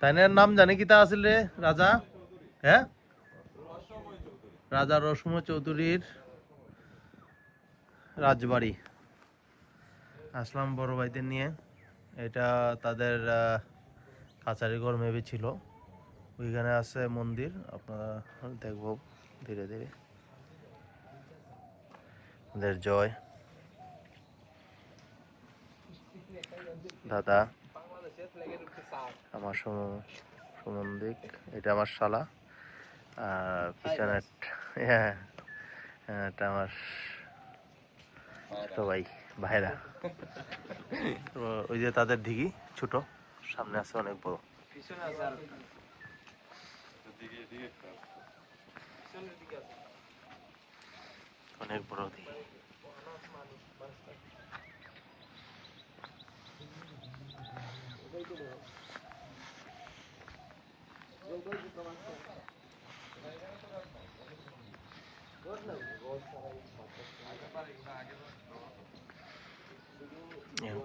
তাইনের নাম জানি কিতা আছিল রে রাজা? হ্যাঁ, রাজা রসময় চৌধুরীর রাজবাড়ি। আসলাম বড় ভাইদের নিয়ে। এটা তাদের কাছারি ঘর মেবি ছিল। ওইখানে আছে মন্দির, আপনারা দেখব ধীরে ধীরে। ওদের জয় দাদা, আমার সুমন্দিক, এটা আমার শালা, আর পিছনে হ্যাঁ, এটা আমার ছোট ভাই ভাইরা। তো ওই যে তাদের দিঘি ছোট, সামনে আছে অনেক বড়। অনেক বড় দিঘি।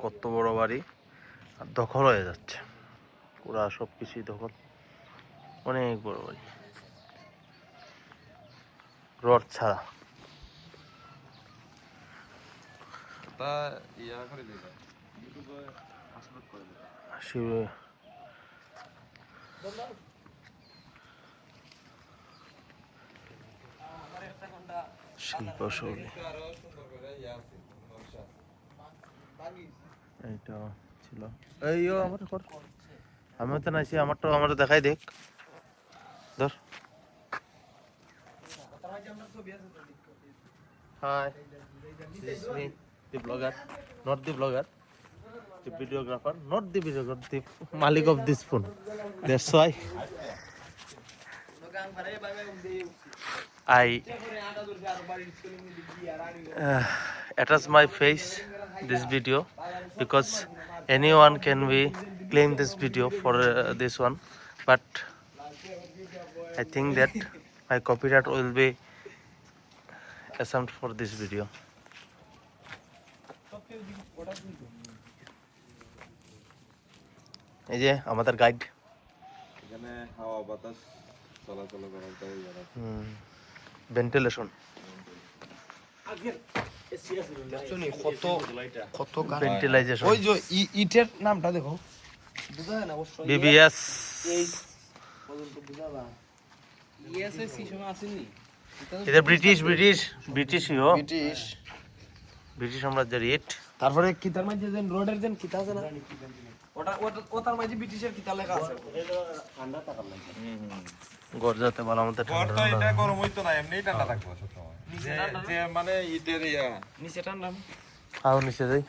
কত বড় বাড়ি, আর দখল হয়ে যাচ্ছে পুরা, সবকিছুই দখল। অনেক বড় বাড়ি, রড ছাড়া। শিল্পশৈলী এইটা ছিল। এইও আমার কর, আমি তো নাইছি, আমারটা আমার দেখাই দেখ, ধর। Hi, this is me, the blogger, not the blogger, the videographer, not the videographer, the malik of this phone. That's why I attach my face this video, because anyone can be claim this video for this one, but I think that my copyright will be assumed for this video. এই যে আমাদের guide, এখানে হাওয়া বাতাস চলাচল করার জায়গা আছে। ভেন্টিলেশন, কত ভেন্টিলাইজেশন। ওই যে ইটের নামটা দেখো, বিবিএস। এটা ব্রিটিশ ব্রিটিশ ব্রিটিশ ইও ব্রিটিশ। ব্রিটিশ সাম্রাজ্যের ইট। তারপরে কিতার মাঝে যেন রোডের যেন কিতা আছে না, ওটা ওটার মাঝে ব্রিটিশের কিতা লেখা আছে। ঠান্ডা থাকার লাগে গরজাতে ভালো মতো ঘর তো এটা গরম হইতো না, এমনিই ঠান্ডা থাকবো সবসময়। নিচে ঠান্ডা যে মানে ইটের ইয়া নিচে ঠান্ডা আও নিচে যাই।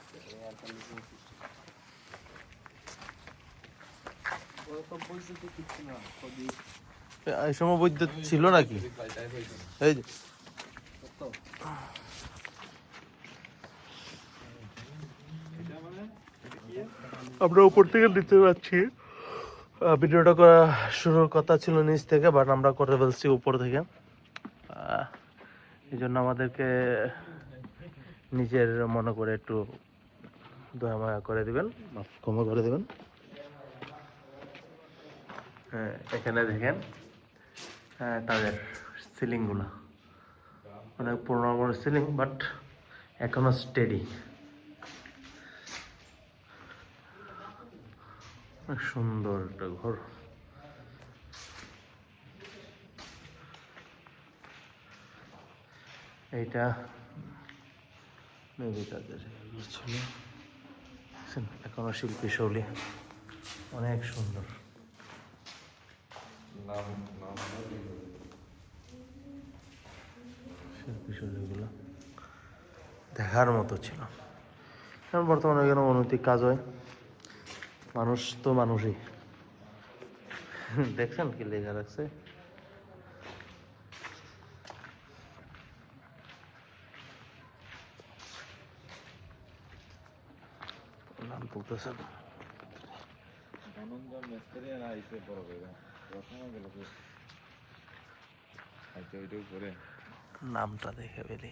এই সময় বৈদ্যুৎ ছিল নাকি? এই যে আমরা উপর থেকে দিতে পারছি। ভিডিওটা করা শুরুর কথা ছিল নিচ থেকে, বাট আমরা করে ফেলছি উপর থেকে। এই জন্য আমাদেরকে নিজের মনে করে একটু দয়া মায়া করে দিবেন, মাফ ক্ষমা করে দিবেন। হ্যাঁ, এখানে দেখেন তাদের সিলিংগুলো অনেক পুরোনো পুরোনো সিলিং, বাট এখনো স্টেডি। সুন্দর একটা ঘর। এইটা মেবি তাদের ছিল, এখনো শিল্পী শৈলী অনেক সুন্দর। শিল্পী শৈলীগুলো দেখার মতো ছিল। এখন বর্তমানে এখানে অনৈতিক কাজ হয়, মানুষ তো মানুষই। দেখছেন কি লেখা রাখছে? নাম বলতেছে ধনঞ্জয় মিস্ত্রি না আইছে বড় কইরা রসময় গেল তো আইতে ওইটাও করে নামটা দেখে পেলি,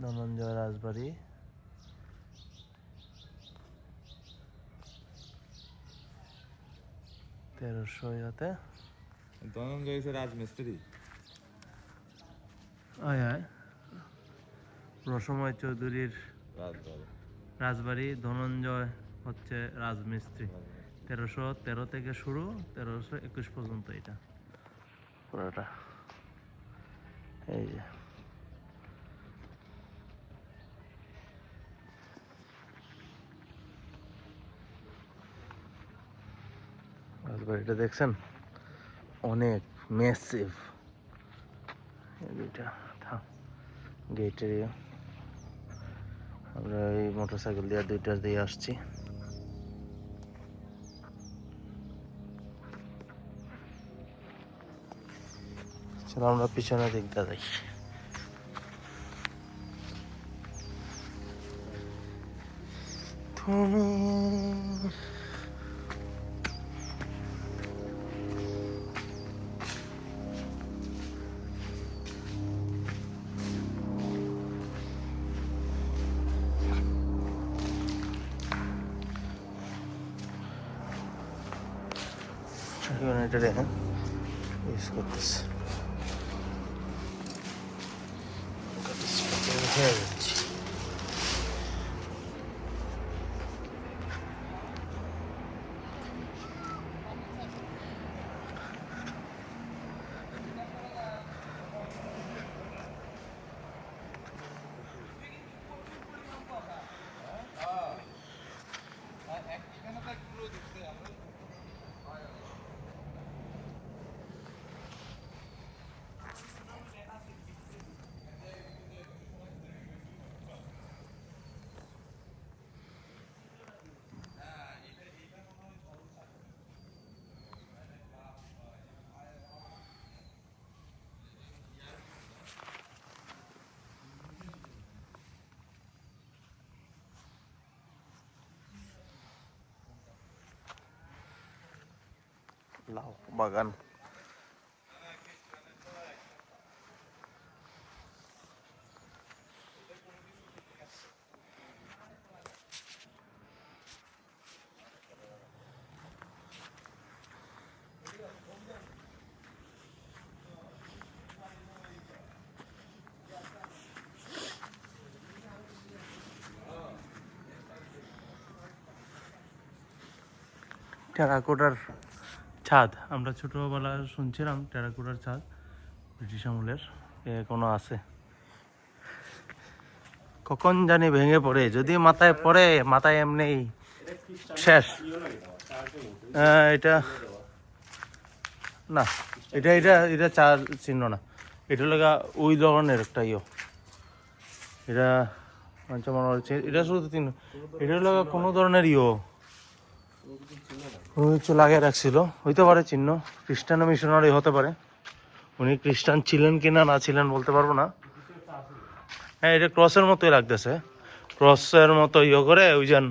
ধনঞ্জয় রাজবাড়ি। 1300 ইয়াতে ধনঞ্জয় হচ্ছে রাজমিস্ত্রি। আয় আয় রসময় চৌধুরীর রাজবাড়ি। রাজবাড়ি, ধনঞ্জয় হচ্ছে রাজমিস্ত্রি। 1313 থেকে শুরু, 1321 পর্যন্ত এটা পুরোটা। এই যে রাজবাড়িটা দেখছেন, অনেক ম্যাসিভ। এই দুইটা গেটের আমরা এই মোটরসাইকেল দিয়ে দুইটা দিয়ে আসছি। চলো আমরা পিছনের দিকটা যাই। তুমি এটা ইউজ করতেছে। হয়ে যাচ্ছে লাউ বাগান। টেরাকোটার ছাদ, আমরা ছোটবেলা শুনছিলাম টেরাকোটার ছাদ ব্রিটিশ আমলের, এখনো আছে। কখন জানি ভেঙে পড়ে, যদি মাথায় পড়ে মাথায় এমনি শেষ। এটা না, এটা এটা এটা চার চিহ্ন না, এটা লাগা ওই ধরনের একটা এটা মনে হচ্ছে এটা শুধু চিহ্ন, এটা লাগা কোনো ধরনের কিছু লাগিয়ে রাখছিল, হইতে পারে চিহ্ন, খ্রিস্টান মিশনারি হতে পারে। উনি খ্রিস্টান ছিলেন কিনা না ছিলেন বলতে পারবো না। হ্যাঁ, এটা ক্রসের মতোই লাগতেছে, ক্রসের মতো করে ওই যেন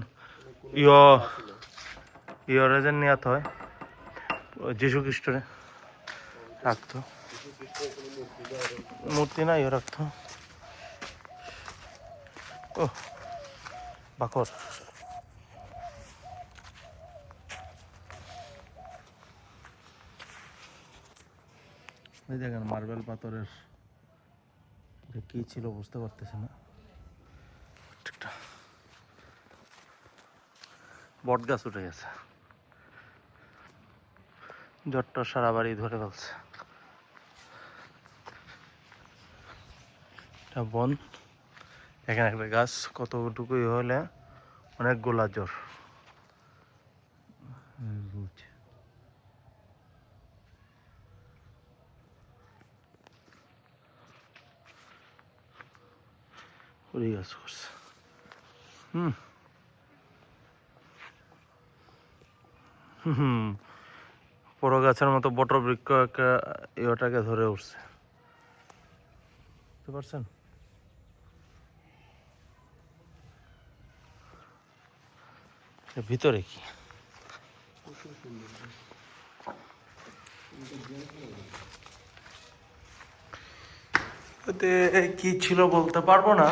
রেজেন নিয়াত হয় যীশু খ্রিস্টরে রাখতো, মূর্তি না রাখতো। ও বাকর, এই দেখেন মার্বেল পাথরের কি ছিল বুঝতে পারতেছে না। বট গাছ উঠে গেছে, জ্বরটা সারা বাড়ি ধরে ফেলছে। এটা বন, এখানে একটা গাছ কতটুকুই হলে অনেক গোলা জ্বর। গাছ করছে বড় গাছের মতো বট বৃক্ষ ইয়েটাকে ধরে উঠছে, বুঝতে পারছেন? ভিতরে কি এতে কি ছিল বলতে পারবো না,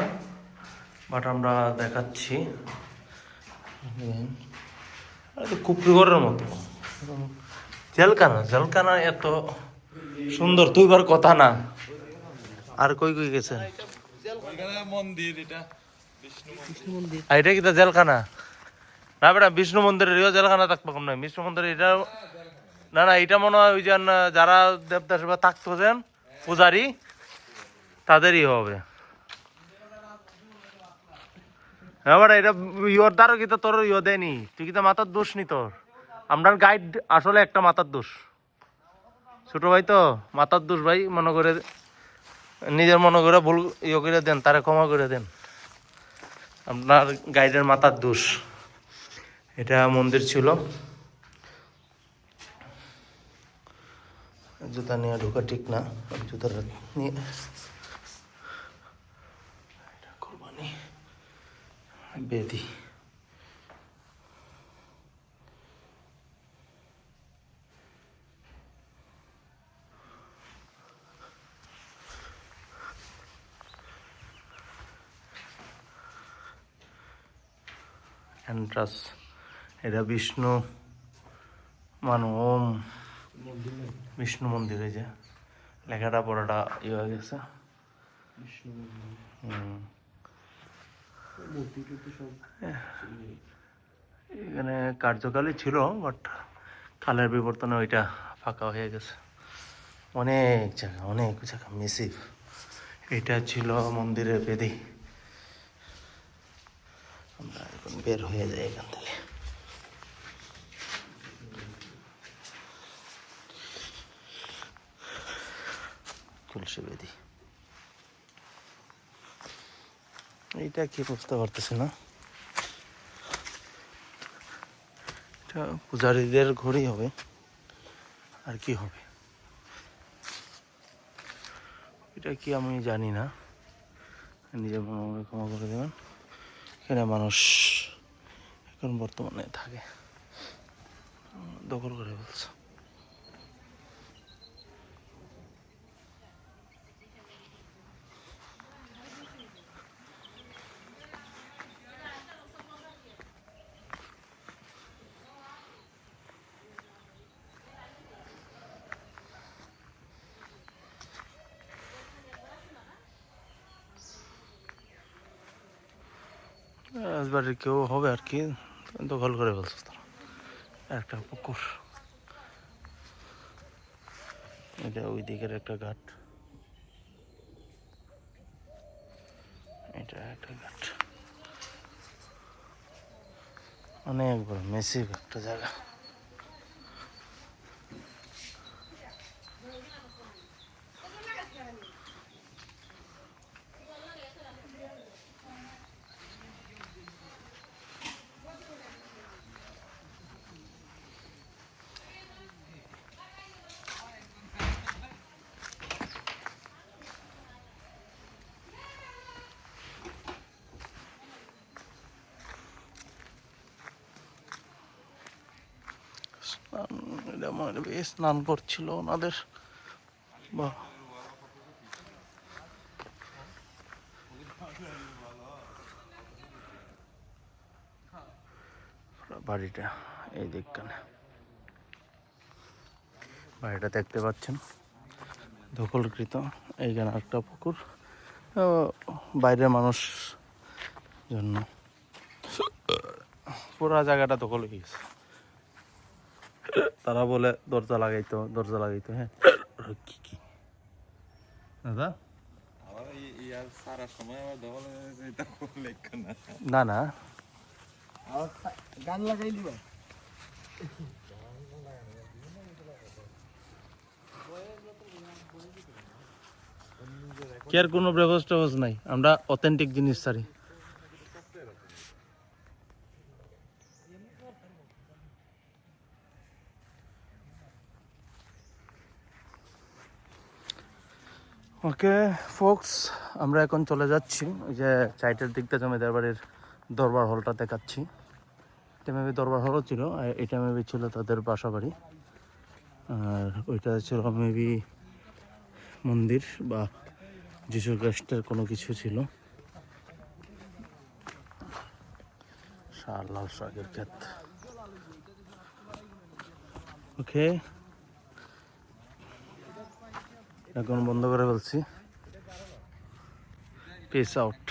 বাট আমরা দেখাচ্ছি। কুপড়ি ঘরের মতো জেলখানা এত সুন্দর তুইবার কথা না। আর কই কই গেছেন? মন্দির এটা আর এটা কি তা জেলখানা? না বেটা, বিষ্ণু মন্দিরের জেলখানা থাকবো কম নয়। বিষ্ণু মন্দির এটা না না, এটা মনে হয় ওই যে যারা দেবদাস বা থাকতো যেন পূজারি তাদেরই হবে। হ্যাঁ বেটা, এটা ইয়োর দ্বারা কি তোর ইয়ে দেয়নি? তুই কি মাথার দোষ নি তোর? আপনার গাইড আসলে একটা মাথার দোষ। ছোট ভাই তো মাথার দোষ ভাই, মনে করে নিজের মনে করে ভুল ইয়ে করে দেন, তারা ক্ষমা করে দেন। আপনার গাইডের মাথার দোষ। এটা মন্দির ছিল। জুতা নিয়ে ঢোকা ঠিক না, জুতার নিয়ে কোরবানি বেদি। এন্ট্রাস, এটা বিষ্ণু ওম বিষ্ণু মন্দির। এই যে লেখাটা পড়াটা ইয়ে হয়ে গেছে। এখানে কার্যকালী ছিল, বাট কালের বিবর্তনে ওইটা ফাঁকা হয়ে গেছে। অনেক জায়গা মেসিভ। এটা ছিল মন্দিরের বেদি। আমরা এখন বের হয়ে যাই এখান থেকে। তুলসী বেদি, এইটা কি বুঝতে পারতেছি না। এটা পূজারীদের ঘরই হবে, আর কি হবে এটা কি আমি জানি না। নিজের মনে ক্ষমা করে দেবেন। এখানে মানুষ এখন বর্তমানে থাকে, দখল করে ফেলছে। রাজবাড়ির কেউ হবে আর কি, দখল করে ফেলছে তারা। একটা পুকুর, এটা ওই দিকের একটা ঘাট, এটা একটা ঘাট। অনেক বড় মেসিভ একটা জায়গা। এটা মনে হয় স্নান করছিল ওনাদের, বা বাড়িটা এই দিকখানে। বাড়িটা দেখতে পাচ্ছেন দখলকৃত। এইখানে একটা পুকুর, বাইরের মানুষ জন্য পুরা জায়গাটা দখল হয়ে গেছে। তারা বলে দরজা লাগাইতো হ্যাঁ। কি কি দাদা? আমার ইয়ার সারার সময় আমার দখল হয়ে গেছে, এটা লেখা না। না না, গান লাগাই দিবা। কি আর কোনো ব্যবস্থা নাই, আমরা অথেন্টিক জিনিস ছাড়ি। ওকে ফোক্স, আমরা এখন চলে যাচ্ছি ওই যে সাইটের দিকটা জমিদার বাড়ির দরবার হলটা দেখাচ্ছি। এটা মেবি দরবার হলও ছিল, আর এটা মেবি ছিল তাদের বাসা বাড়ি, আর ওইটা ছিল মেবি মন্দির বা যিশু খ্রিস্টের কোনো কিছু ছিল। লাল শাকের ক্ষেত। ওকে এখন বন্ধ করে ফেলছি। Piece out.